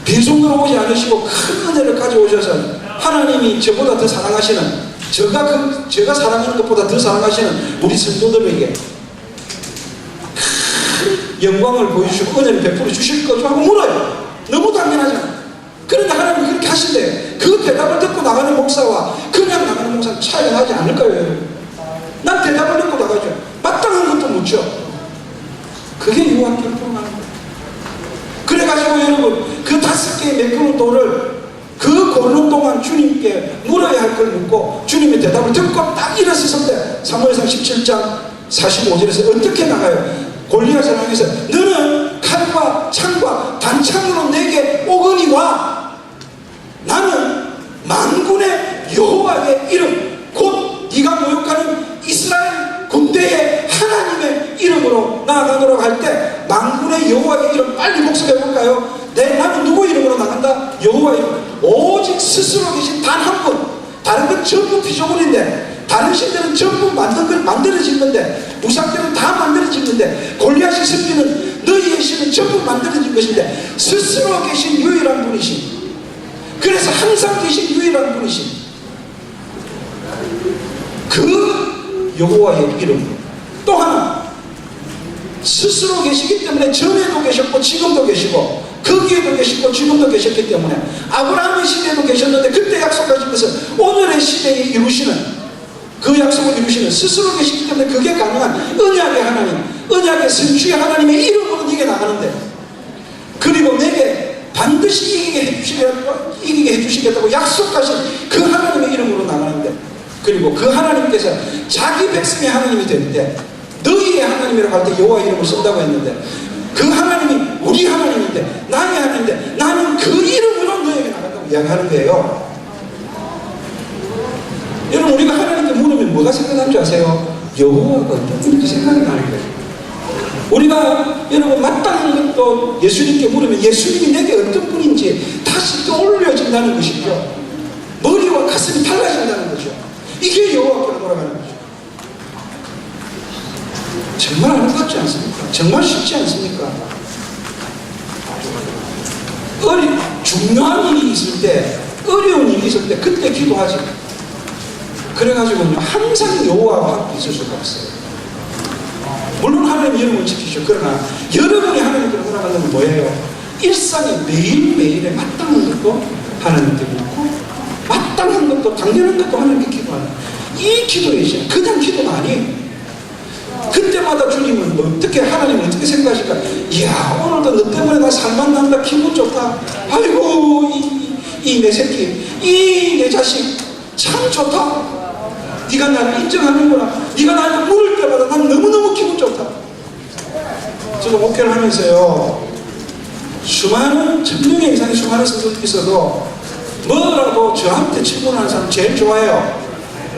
빈손으로 오지 않으시고 큰 은혜를 가져오셔서 하나님이 저보다 더 사랑하시는 제가 사랑하는 것보다 더 사랑하시는 우리 성도들에게 큰 영광을 보여주시고 은혜를 베풀어 주실 거죠 하고 물어요. 너무 당연하잖아요. 그런데 하나님이 그렇게 하신대요. 그 대답을 듣고 나가는 목사와 그냥 나가는 목사는 차이가 나지 않을까요? 난 대답을 듣고 나가죠. 마땅한 것도 묻죠. 그게 유학교를 통하는 거예요. 그래가지고 여러분 그 5개의 매끄러운 돌을 그 고르는 동안 주님께 물어야 할 걸 묻고 주님의 대답을 듣고 딱 일어섰을 때 사무엘상 17장 45절에서 어떻게 나가요? 골리앗을 향해서 너는 칼과 창과 단창으로 내게 오거니와 나는 만군의 여호와의 이름 곧 네가 모욕하는 이스라엘 군대의 하나님의 이름으로 나아가도록 할 때 만군의 여호와의 이름 빨리 복습해 볼까요? 나는 누구 이름으로 나간다? 여호와 이름. 오직 스스로 계신 단 한 분. 다른 건 전부 피조물인데 다른 신들은 전부 만들어진 건데 우상들은 다 만들어진 건데 골리앗이 섬기는 너희의 신은 전부 만들어진 것인데 스스로 계신 유일한 분이신, 그래서 항상 계신 유일한 분이신 그 여호와의 이름. 또 하나 스스로 계시기 때문에 전에도 계셨고 지금도 계시고 거기에도 계시고 지금도 계셨기 때문에 아브라함의 시대에도 계셨는데 그때 약속하신 것은 오늘의 시대에 이루시는, 그 약속을 이루시는 스스로 계시기 때문에 그게 가능한 언약의 하나님, 언약의 선주의 하나님의 이름으로 네게 나가는데, 그리고 내게 반드시 이기게 해주시겠다고 약속하신 그 하나님의 이름으로 나가는데, 그리고 그 하나님께서 자기 백성의 하나님이 되는데 너희의 하나님이라고 할 때 여호와 이름을 쓴다고 했는데 그 하나님이 우리 하나님인데 나의 하나님인데 나는 그 이름으로 너에게 나간다고 이야기하는 거예요. 여러분, 우리가 하나님께 물으면 뭐가 생각나는 줄 아세요? 여호와가 어떤 분인지 생각이 나는 거예요. 우리가 여러분 마땅한 것도 예수님께 물으면 예수님이 내게 어떤 분인지 다시 떠올려진다는 것이죠. 머리와 가슴이 달라진다는 거죠. 이게 여호와께로 돌아가는 거죠. 정말 아름답지 않습니까? 정말 쉽지 않습니까? 중요한 일이 있을 때, 어려운 일이 있을 때 그때 기도하지. 그래가지고요 항상 여호와와 함께 있을 수가 없어요. 물론 하나님 이름을 지키죠. 그러나 여러분이 하나님께로 돌아가려면 뭐예요? 일상의 매일매일에 마땅한 것도 하나님께 묻고 마땅한 것도 당연한 것도 하나님께 기도하는 이 기도의 시간, 그냥 기도가 아니에요. 그때마다 주님은 어떻게, 하나님은 어떻게 생각하실까? 이야, 오늘도 너 때문에 나 살만 난다, 기분 좋다. 아이고, 이 내 새끼, 이 내 자식 참 좋다. 네가 나를 인정하는구나. 네가 나를 물을 때마다 난 너무너무 기분 좋다. 저도 목회를 하면서요 수많은 천명의 이상의 수많은 성도들이 있어도 뭐라도 저한테 질문하는 사람 제일 좋아해요.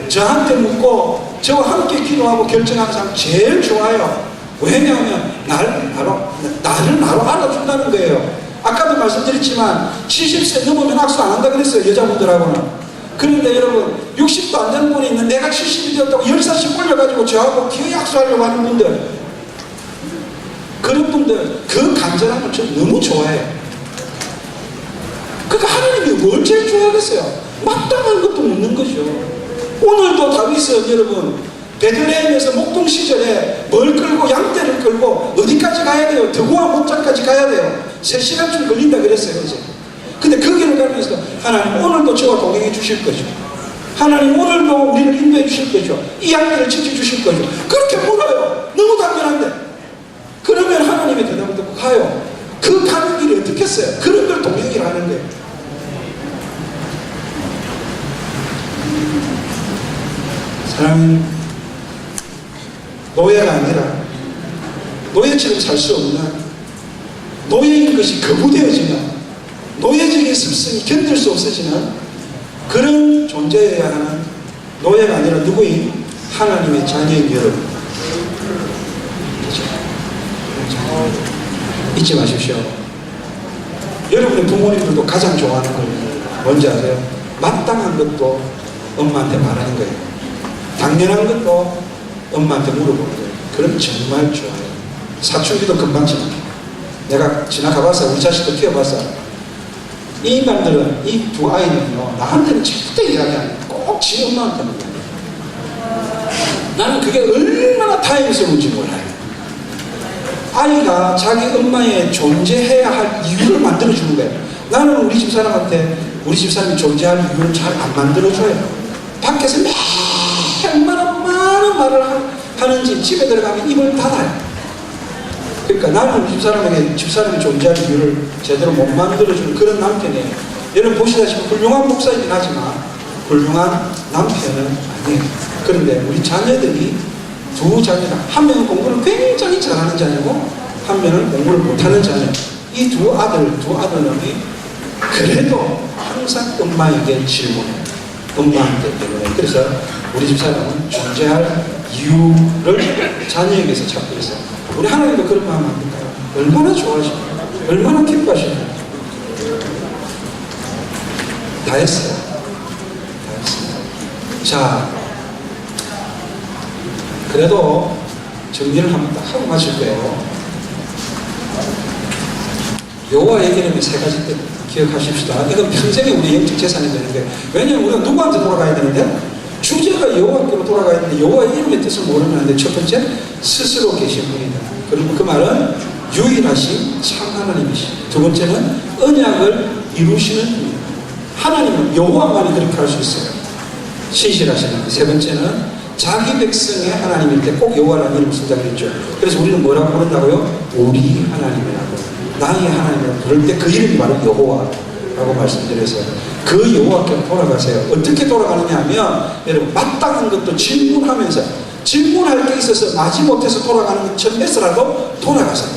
저한테 묻고 저와 함께 기도하고 결정하는 사람 제일 좋아요. 왜냐하면 나를 나로 알아준다는 거예요. 아까도 말씀드렸지만 70세 넘으면 악수 안 한다 그랬어요, 여자분들하고는. 그런데 여러분 60도 안 되는 분이 있는 내가 70이 되었다고 10살씩 올려가지고 저하고 기어이 악수하려고 하는 분들, 그런 분들 그 간절함을 저 너무 좋아해요. 그러니까 하나님이 뭘 제일 좋아하겠어요? 마땅한 것도 묻는 거죠. 오늘도 다윗은 여러분 베들레헴에서 목동 시절에 뭘 끌고 양떼를 끌고 어디까지 가야 돼요? 드고와 목장까지 가야 돼요. 3시간쯤 걸린다 그랬어요. 그죠? 근데 그 길을 가면서 하나님 오늘도 저와 동행해 주실 거죠. 하나님 오늘도 우리를 인도해 주실 거죠. 이 양떼를 지켜주실 거죠. 그렇게 물어요. 너무 당연한데. 그러면 하나님의 대답을 듣고 가요. 그 가는 길이 어떻겠어요? 그런 걸 동행이라는 거예요. 사랑은 노예가 아니라 노예처럼 살 수 없는, 노예인 것이 거부되어지는, 노예적인 습성이 견딜 수 없어지는 그런 존재여야 하는 노예가 아니라 누구인? 하나님의 자녀인 여러분. 잊지 마십시오. 여러분의 부모님들도 가장 좋아하는 걸 뭔지 아세요? 마땅한 것도 엄마한테 말하는 거예요. 당연한 것도 엄마한테 물어보는 거예요. 그럼 정말 좋아요. 사춘기도 금방 지나. 내가 지나가봤어. 우리 자식도 키워봤어. 이 인간들은, 이 두 아이는요 나한테는 절대 이야기 안 해요. 꼭 지 엄마한테만 이야기해요. 나는 그게 얼마나 다행스러운지 몰라요. 아이가 자기 엄마의 존재해야 할 이유를 만들어주는 거예요. 나는 우리 집사람한테 우리 집사람이 존재할 이유를 잘 안 만들어줘요. 밖에서 매일 얼마나 많은 말을 하는지 집에 들어가면 입을 닫아요. 그러니까 나는 우리 집사람에게 집사람이 존재할 이유를 제대로 못 만들어주는 그런 남편이에요. 여러분 보시다시피 훌륭한 목사이긴 하지만 훌륭한 남편은 아니에요. 그런데 우리 자녀들이 두 자녀가, 한 명은 공부를 굉장히 잘하는 자녀고 한 명은 공부를 못하는 자녀. 이 두 아들놈이 그래도 항상 엄마에게 질문해. 엄마한테 때문에. 그래서 우리 집사람은 존재할 이유를 자녀에게서 찾고 있어요. 우리 하나님도 그런 마음 아닐까요? 얼마나 좋아하십니까? 얼마나 기뻐하십니까? 다 했어요. 자, 그래도 정리를 한번 딱 하고 마실 거예요. 여호와의 이름이 세 가지 때 기억하십시다. 이건 평생에 우리 영적 재산이 되는데, 왜냐하면 우리가 누구한테 돌아가야 되는데, 주제가 여호와께로 돌아가야 되는데 여호와의 이름의 뜻을 모르면 안 돼. 첫 번째, 스스로 계신 분이다. 그리고 그 말은 유일하신 참 하나님이시. 두 번째는 언약을 이루시는 분이다. 하나님은 여호와만이 그렇게 할 수 있어요. 신실하시는 분. 세 번째는 자기 백성의 하나님일 때 꼭 여호와라는 이름을 쓴다고 했죠. 그래서 우리는 뭐라고 부른다고요? 우리 하나님이라고. 나의 하나님이라고 부를 때 그 이름이 바로 여호와라고 말씀드렸어요. 그 여호와께로 돌아가세요. 어떻게 돌아가느냐 하면, 여러분, 마땅한 것도 질문하면서, 질문할 게 있어서 마지 못해서 돌아가는 것처럼 해서라도 돌아가세요.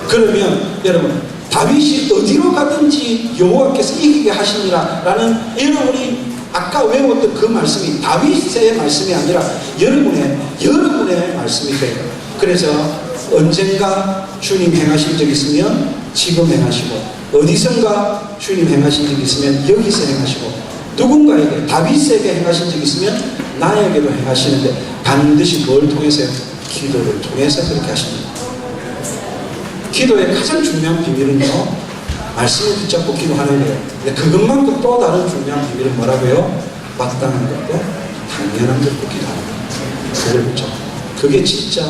그러면 여러분, 다윗이 어디로 가든지 여호와께서 이기게 하시니라 라는 여러분이 아까 외웠던 그 말씀이 다윗의 말씀이 아니라 여러분의 말씀이 돼요. 그래서 언젠가 주님 행하신 적 있으면 지금 행하시고, 어디선가 주님 행하신 적 있으면 여기서 행하시고, 누군가에게, 다윗에게 행하신 적 있으면 나에게도 행하시는데, 반드시 뭘 통해서요? 기도를 통해서 그렇게 하십니다. 기도의 가장 중요한 비밀은요, 말씀을 붙잡고 기도하는 거예요. 근데 그것만큼 또 다른 중요한 비밀은 뭐라고요? 마땅한 것도 당연한 것도 기도하는 거예요. 그걸 붙잡고. 그게 진짜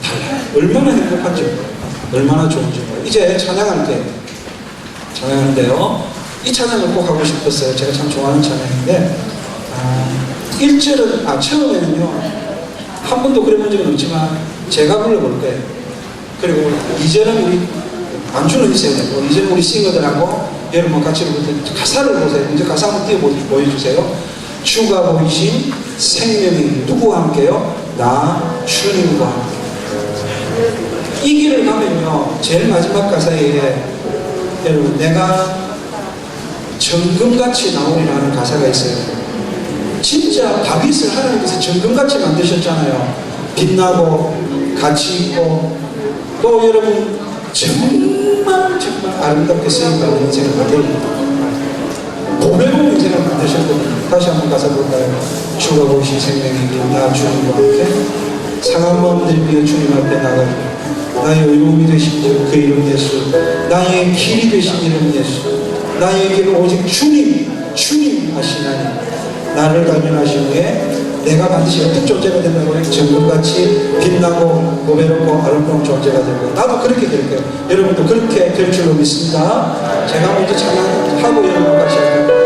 달라요. 얼마나 행복한지 몰라요. 얼마나 좋은지 몰라요. 이제 찬양하는데요. 이 찬양을 꼭 하고 싶었어요. 제가 참 좋아하는 찬양인데, 1절은, 처음에는요, 한 번도 그래본 적은 없지만 제가 불러볼 거예요. 그리고 2절은 우리 안주는 있어야 되고, 2절은 우리 싱어들하고 여러분 같이 부를 때 가사를 보세요. 이제 가사 한번 띄워 보여주세요. 주가 보이신 생명이 누구와 함께요? 나 주님과 함께. 이 길을 가면요, 제일 마지막 가사에 여러분, 내가 정금같이 나오리라는 가사가 있어요. 진짜 다윗을 하나님께서 정금같이 만드셨잖아요. 빛나고 가치 있고, 또 여러분 정말 아름답게 쓰임받는 인생을 만들고 보배로운 인생을 만드셨거든요. 다시 한번 가사 볼까요? 주가 보이신 생명이기 나 주님과 함께 상한 마음 들며 주님 앞에 나가고, 나의 의로움이 되신 그 이름 예수, 나의 길이 되신 이름 예수, 나의 길은 오직 주님 하시나니, 나를 발견하신 후에 내가 반드시 어떤 존재가 된다고 해요? 정금같이 빛나고 고배롭고 아름다운 존재가 되고, 나도 그렇게 될 거예요. 여러분도 그렇게 될 줄로 믿습니다. 제가 먼저 찬양하고 여러분 같이 할게요.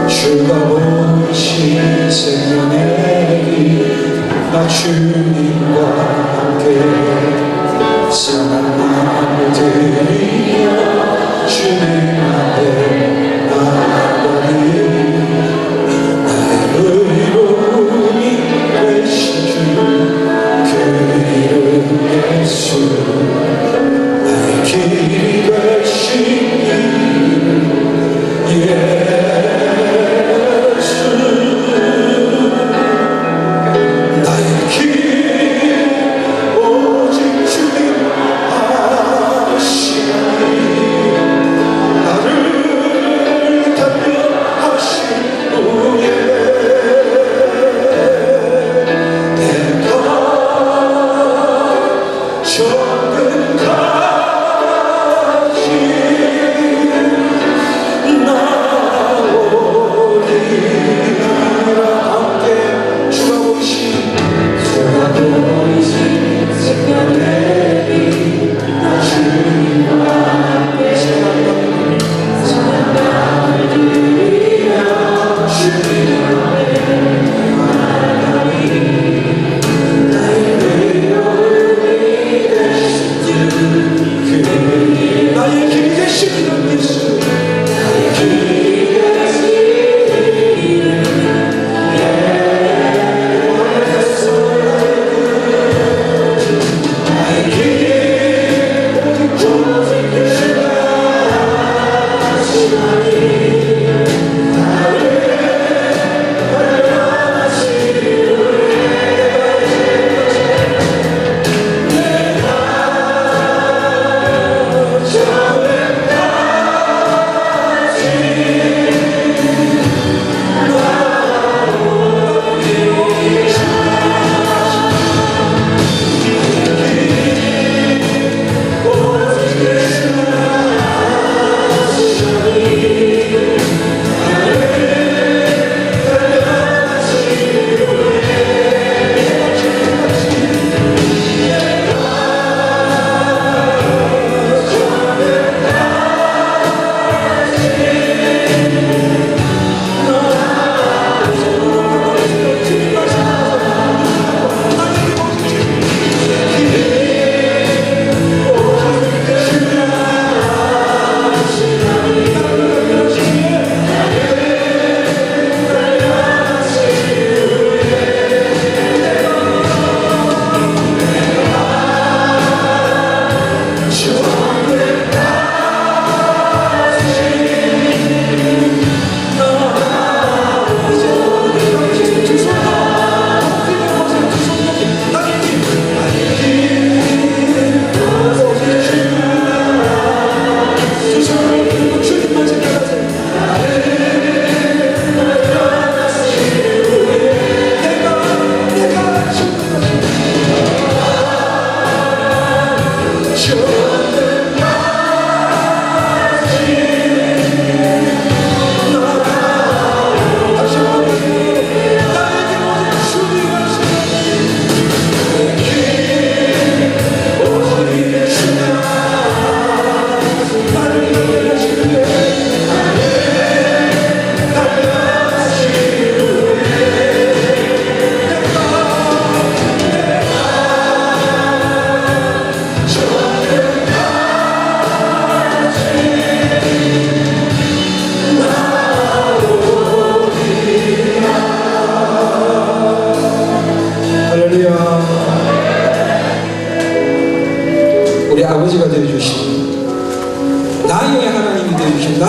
주가 보이신 생명의 길, 나 주님과 함께 상한 마음을 들이며 주님 앞에 나아가니, 나의 의로움이 되신 주 그 이름 예수,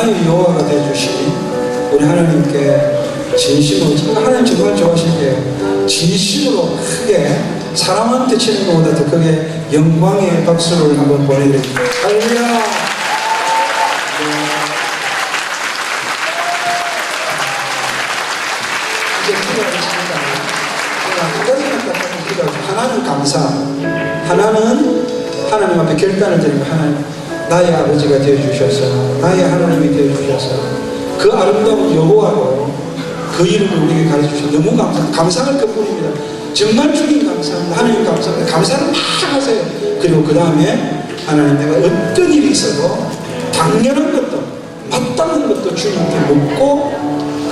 만나의 여호와가 되어주신 우리 하나님께 진심으로, 정말 하나님 정말 좋아하실게요. 진심으로 크게 사람한테 치는 것보다 더 크게 영광의 박수를 한번 보내드립니다. 할렐루야. 이제 기도하겠습니다. 한 가지만 딱 기도하죠. 하나는 감사, 하나는 하나님 앞에 결단을 드리고, 하나님 나의 아버지가 되어주셔서, 나의 하나님이 되어주셔서 그 아름다운 여호와로 그 이름을 우리에게 가르쳐주셔서 너무 감사할 것뿐입니다. 정말 주님 감사합니다. 하나님 감사합니다. 감사를 막 하세요. 그리고 그 다음에 하나님, 내가 어떤 일이 있어도 당연한 것도 마땅한 것도 주님께 묻고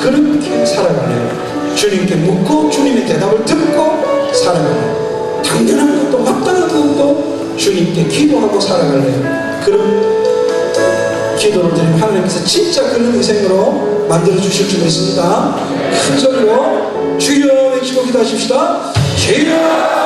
그렇게 살아가네요. 주님께 묻고 주님의 대답을 듣고 살아가네요. 당연한 것도 마땅한 것도 주님께 기도하고 살아갈래요. 그런 기도를 드리면 하나님께서 진짜 그런 인생으로 만들어 주실 줄 믿습니다. 큰 소리로 주여 외치고 기도하십시다. 주여.